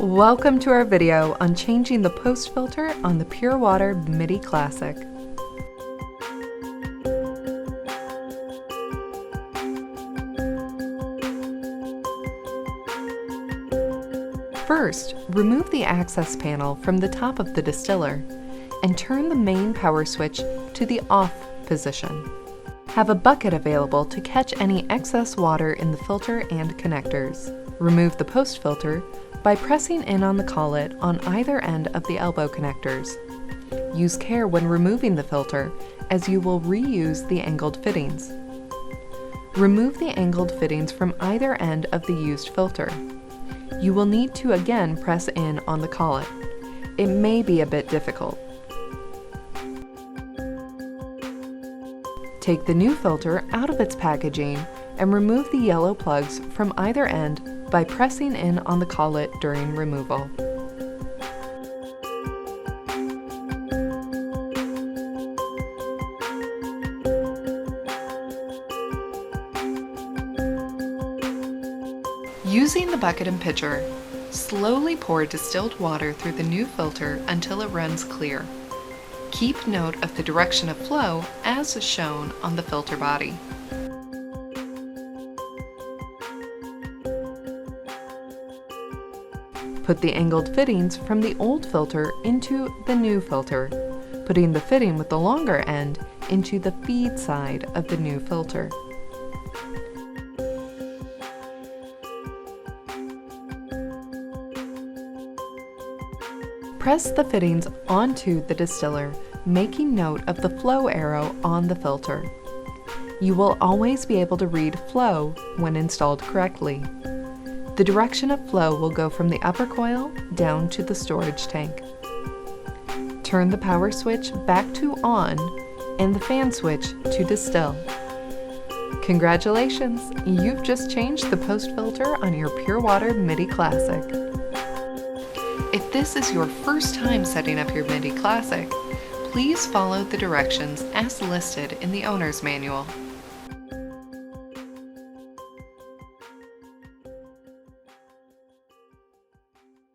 Welcome to our video on changing the post filter on the Pure Water Midi Classic. First, remove the access panel from the top of the distiller and turn the main power switch to the off position. Have a bucket available to catch any excess water in the filter and connectors. Remove the post filter by pressing in on the collet on either end of the elbow connectors. Use care when removing the filter, as you will reuse the angled fittings. Remove the angled fittings from either end of the used filter. You will need to again press in on the collet. It may be a bit difficult. Take the new filter out of its packaging and remove the yellow plugs from either end by pressing in on the collet during removal. Using the bucket and pitcher, slowly pour distilled water through the new filter until it runs clear. Keep note of the direction of flow as shown on the filter body. Put the angled fittings from the old filter into the new filter, putting the fitting with the longer end into the feed side of the new filter. Press the fittings onto the distiller, making note of the flow arrow on the filter. You will always be able to read flow when installed correctly. The direction of flow will go from the upper coil down to the storage tank. Turn the power switch back to on and the fan switch to distill. Congratulations! You've just changed the post filter on your Pure Water Midi Classic. If this is your first time setting up your Midi Classic, please follow the directions as listed in the owner's manual.